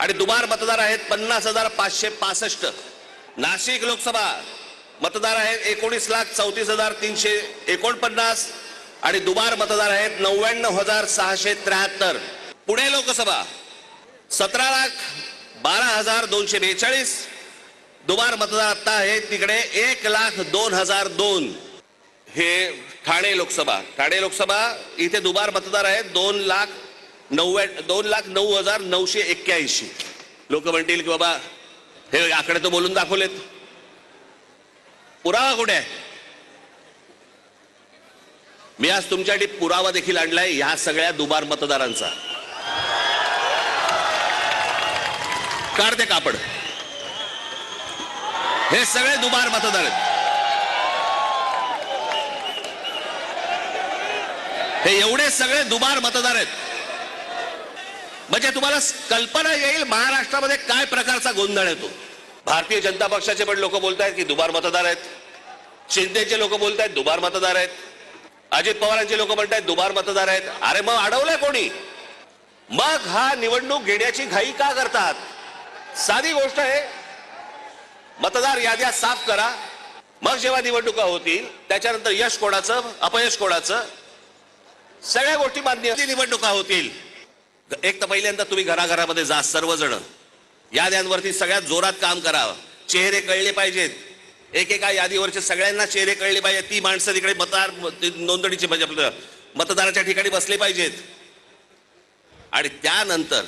आणि दुबार मतदार आहेत 50,565. नाशिक लोकसभा मतदार आहेत 19,34,349 आणि दुबार मतदार आहेत 99,673. पुणे लोकसभा 17,12,242. दुबार मतदार आता आहेत तिकडे 1,02,002. हे ठाणे लोकसभा इथे दुबार मतदार आहेत 2,09,981. लोक म्हणतील की बाबा हे आकडे तो बोलून दाखवलेत, पुरावा कुठे आहे? मी आज तुमच्यासाठी पुरावा देखील आणलाय ह्या सगळ्या दुबार मतदारांचा. काढ ते कापड. हे सगळे दुबार मतदार आहेत. हे एवढे सगळे दुबार मतदार आहेत म्हणजे तुम्हाला कल्पना येईल महाराष्ट्रामध्ये काय प्रकारचा गोंधळ येतो. भारतीय जनता पक्षाचे पण लोक बोलतायत की दुबार मतदार आहेत, शिंदेचे लोक बोलतायत दुबार मतदार आहेत, अजित पवारांचे लोक म्हणतायत दुबार मतदार आहेत. अरे मग अडवलंय कोणी? मग हा निवडणूक घेण्याची घाई का करतात? साधी गोष्ट आहे, मतदार याद्या साफ करा. मग जेव्हा निवडणुका होतील त्याच्यानंतर यश कोणाचं अपयश कोणाचं सगळ्या गोष्टी मान्य निवडणुका होतील. एक तर पहिल्यांदा तुम्ही घराघरामध्ये जा, सर्वजण याद्यांवरती सगळ्यात जोरात काम करावं. चेहरे कळले पाहिजेत, एकेका यादीवरचे सगळ्यांना चेहरे कळले पाहिजेत. ती माणसं तिकडे मतदार नोंदणीचे म्हणजे आपलं मतदाराच्या ठिकाणी बसले पाहिजेत. आणि त्यानंतर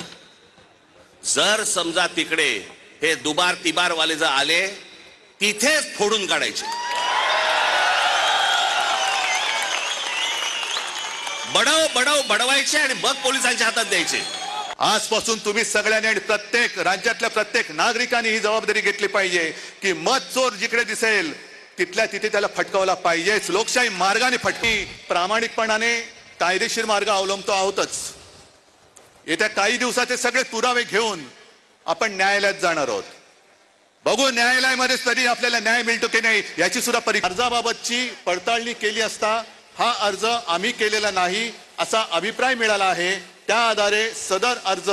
जर समजा तिकडे हे दुबार तिबार वाले जर आले तिथेच फोडून काढायचे. बडवायचे आणि मग पोलिसांच्या हातात द्यायचे. आजपासून तुम्ही सगळ्यांनी आणि प्रत्येक राज्यातल्या प्रत्येक नागरिकांनी ही जबाबदारी घेतली पाहिजे की मत चोर जिकडे दिसेल तिथल्या तिथे त्याला फटकावला पाहिजेच. लोकशाही मार्गाने फटकी प्रामाणिकपणाने कायदेशीर मार्ग अवलंबतो आहोतच. येत्या काही दिवसाचे सगळे पुरावे घेऊन आपण न्यायालयात जाणार आहोत. बघू न्यायालयामध्ये तरी आपल्याला न्याय मिळतो की नाही याची सुद्धा अर्जाबाबतची पडताळणी केली असता हा अर्ज आम्ही केलेला नाही असा अभिप्राय मिळाला आहे. त्या आधारे सदर अर्ज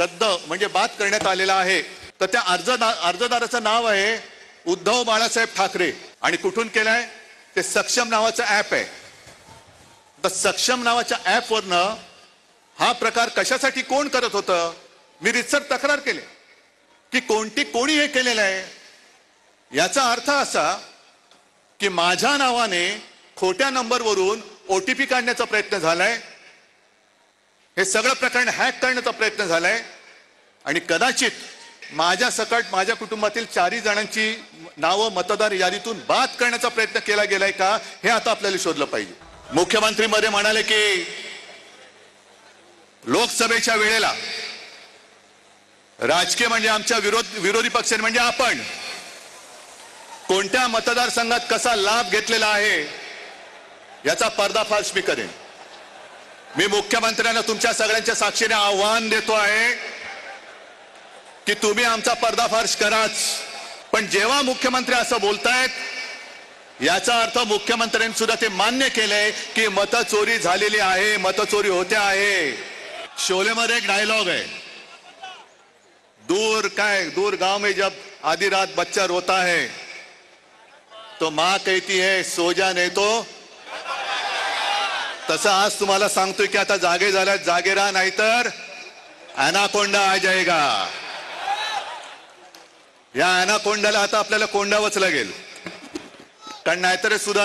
रद्द म्हणजे बाद करण्यात आलेला आहे. तर त्या अर्जदाराचं नाव आहे उद्धव बाळासाहेब ठाकरे आणि कुठून केलंय ते सक्षम नावाचं ऍप आहे. तर सक्षम नावाच्या ऍपवरनं हा प्रकार कशासाठी कोण करत होतं मी रितसर तक्रार केली की कोणी हे केलेलं आहे. याचा अर्थ असा की माझ्या नावाने खोट्या नंबरवरून ओटीपी काढण्याचा प्रयत्न झालाय. हे सगळं प्रकरण हॅक करण्याचा प्रयत्न झालाय आणि कदाचित माझ्या सकट माझ्या कुटुंबातील 4 जणांची नावं मतदार यादीतून बाद करण्याचा प्रयत्न केला गेलाय का हे आता आपल्याला शोधलं पाहिजे. मुख्यमंत्री मध्ये म्हणाले की लोकसभेच्या वेळेला राजकीय म्हणजे आमच्या विरोधी पक्ष म्हणजे आपण कोणत्या मतदारसंघात कसा लाभ घेतलेला आहे याचा पर्दाफाश मी करेन. मी मुख्यमंत्र्यांना तुमच्या सगळ्यांच्या साक्षीने आव्हान देतो आहे की तुम्ही आमचा पर्दाफाश कराच. पण जेव्हा मुख्यमंत्री असं बोलतायत याचा अर्थ मुख्यमंत्र्यांनी सुद्धा ते मान्य केलंय की मतचोरी झालेली आहे, मतचोरी होते आहे. शोलेमध्ये एक डायलॉग आहे, दूर गांव में जब आधी रात बच्चा रोता है तो माँ कहती है सो जा नहीं तो. तसं आज तुम्हाला सांगतोय की आता जागे झाल्यात, जागे राहा नाहीतर ॲनाकोंडा आ जाएगा. या ॲनाकोंडाला आता आपल्याला कोंडावंच लागेल कारण नाहीतर सुद्धा